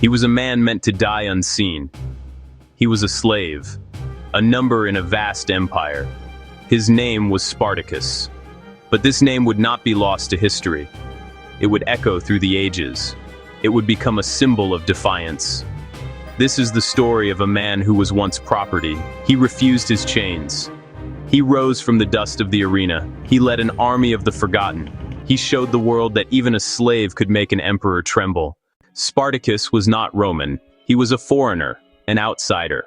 He was a man meant to die unseen. He was a slave, a number in a vast empire. His name was Spartacus. But this name would not be lost to history. It would echo through the ages. It would become a symbol of defiance. This is the story of a man who was once property. He refused his chains. He rose from the dust of the arena. He led an army of the forgotten. He showed the world that even a slave could make an emperor tremble. Spartacus was not Roman. He was a foreigner, an outsider.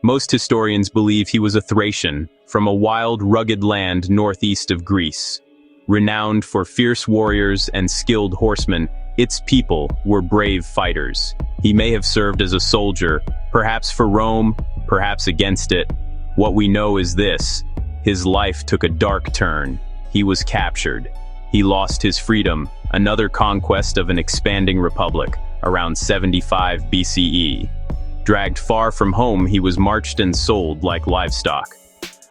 Most historians believe he was a Thracian, from a wild, rugged land northeast of Greece. Renowned for fierce warriors and skilled horsemen, its people were brave fighters. He may have served as a soldier, perhaps for Rome, perhaps against it. What we know is this: his life took a dark turn. He was captured. He lost his freedom, another conquest of an expanding republic, around 75 BCE. Dragged far from home, he was marched and sold like livestock.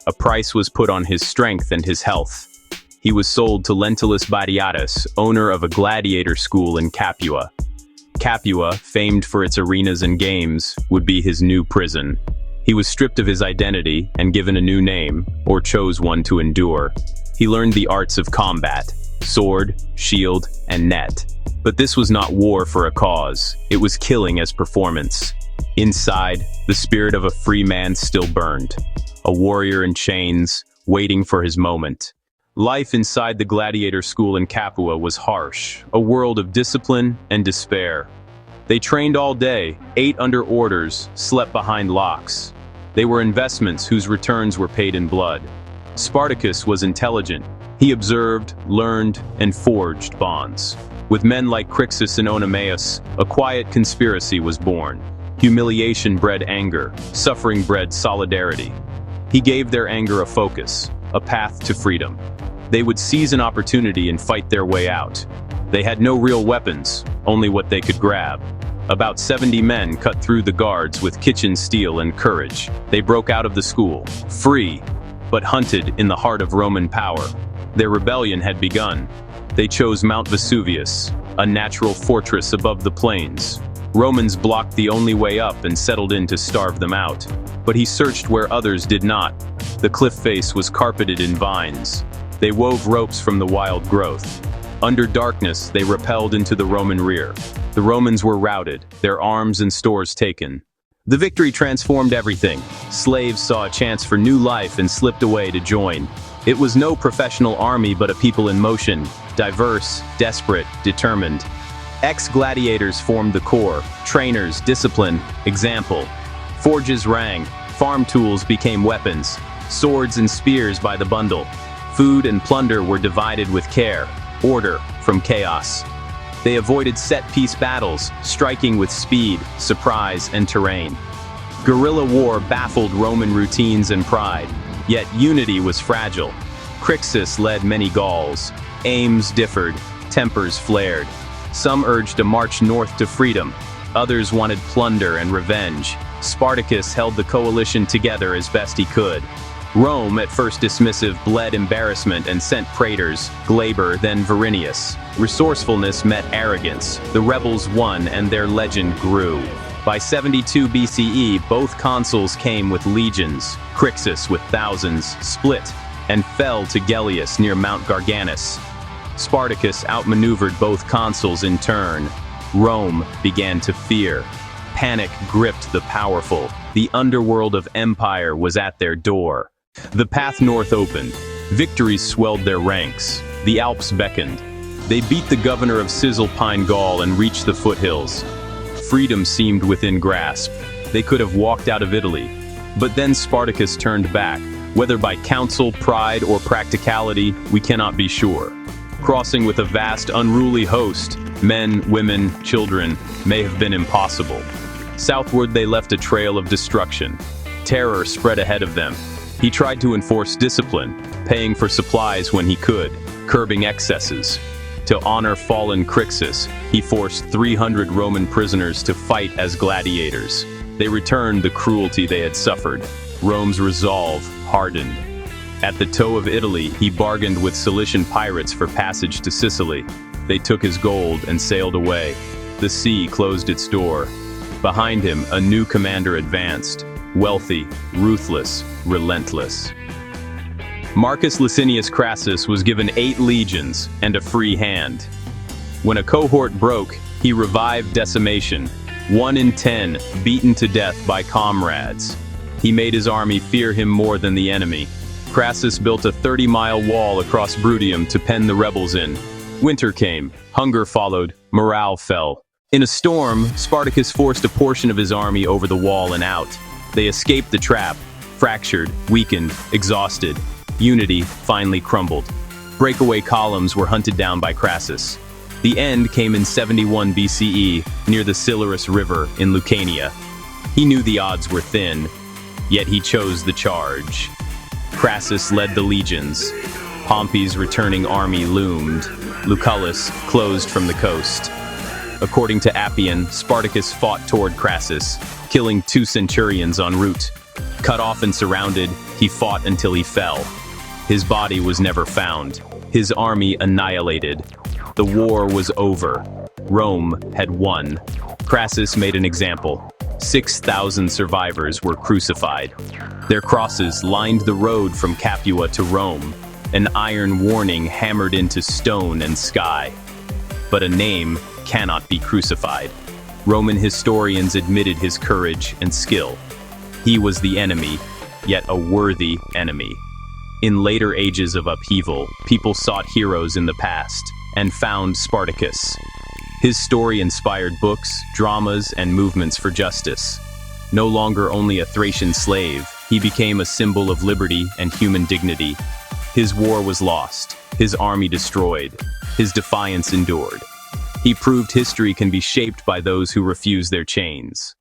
A price was put on his strength and his health. He was sold to Lentulus Batiatus, owner of a gladiator school in Capua. Capua, famed for its arenas and games, would be his new prison. He was stripped of his identity and given a new name, or chose one to endure. He learned the arts of combat: sword, shield, and net. But this was not war for a cause. It was killing as performance. Inside, the spirit of a free man still burned. A warrior in chains, waiting for his moment. Life inside the gladiator school in Capua was harsh, a world of discipline and despair. They trained all day, ate under orders, slept behind locks. They were investments whose returns were paid in blood. Spartacus was intelligent. He observed, learned, and forged bonds. With men like Crixus and Oenomaus, a quiet conspiracy was born. Humiliation bred anger, suffering bred solidarity. He gave their anger a focus, a path to freedom. They would seize an opportunity and fight their way out. They had no real weapons, only what they could grab. About 70 men cut through the guards with kitchen steel and courage. They broke out of the school, free, but hunted in the heart of Roman power. Their rebellion had begun. They chose Mount Vesuvius, a natural fortress above the plains. Romans blocked the only way up and settled in to starve them out. But he searched where others did not. The cliff face was carpeted in vines. They wove ropes from the wild growth. Under darkness, they repelled into the Roman rear. The Romans were routed, their arms and stores taken. The victory transformed everything. Slaves saw a chance for new life and slipped away to join. It was no professional army but a people in motion, diverse, desperate, determined. Ex-gladiators formed the core: trainers, discipline, example. Forges rang, farm tools became weapons, swords and spears by the bundle. Food and plunder were divided with care, order from chaos. They avoided set-piece battles, striking with speed, surprise, and terrain. Guerrilla war baffled Roman routines and pride, yet unity was fragile. Crixus led many Gauls. Aims differed, tempers flared. Some urged a march north to freedom. Others wanted plunder and revenge. Spartacus held the coalition together as best he could. Rome, at first dismissive, bled embarrassment and sent praetors, Glaber, then Verinius. Resourcefulness met arrogance. The rebels won and their legend grew. By 72 BCE, both consuls came with legions. Crixus, with thousands, split and fell to Gellius near Mount Garganus. Spartacus outmaneuvered both consuls in turn. Rome began to fear. Panic gripped the powerful. The underworld of empire was at their door. The path north opened. Victories swelled their ranks. The Alps beckoned. They beat the governor of Cisalpine Gaul and reached the foothills. Freedom seemed within grasp. They could have walked out of Italy. But then Spartacus turned back. Whether by counsel, pride, or practicality, we cannot be sure. Crossing with a vast, unruly host, men, women, children, may have been impossible. Southward they left a trail of destruction. Terror spread ahead of them. He tried to enforce discipline, paying for supplies when he could, curbing excesses. To honor fallen Crixus, he forced 300 Roman prisoners to fight as gladiators. They returned the cruelty they had suffered. Rome's resolve hardened. At the toe of Italy, he bargained with Cilician pirates for passage to Sicily. They took his gold and sailed away. the sea closed its door. Behind him, a new commander advanced, wealthy, ruthless, relentless. Marcus Licinius Crassus was given 8 legions and a free hand. When a cohort broke, he revived decimation, 1 in 10 beaten to death by comrades. He made his army fear him more than the enemy. Crassus built a 30-mile wall across Bruttium to pen the rebels in. Winter came, hunger followed, morale fell. In a storm, Spartacus forced a portion of his army over the wall and out. They escaped the trap, fractured, weakened, exhausted. Unity finally crumbled. Breakaway columns were hunted down by Crassus. The end came in 71 BCE, near the Silurus River in Lucania. He knew the odds were thin, yet he chose the charge. Crassus led the legions. Pompey's returning army loomed. Lucullus closed from the coast. According to Appian, Spartacus fought toward Crassus, killing 2 centurions en route. Cut off and surrounded, he fought until he fell. His body was never found. His army annihilated. The war was over. Rome had won. Crassus made an example. 6,000 survivors were crucified. Their crosses lined the road from Capua to Rome, an iron warning hammered into stone and sky. But a name cannot be crucified. Roman historians admitted his courage and skill. He was the enemy, yet a worthy enemy. In later ages of upheaval, people sought heroes in the past and found Spartacus. His story inspired books, dramas, and movements for justice. No longer only a Thracian slave, he became a symbol of liberty and human dignity. His war was lost, his army destroyed, his defiance endured. He proved history can be shaped by those who refuse their chains.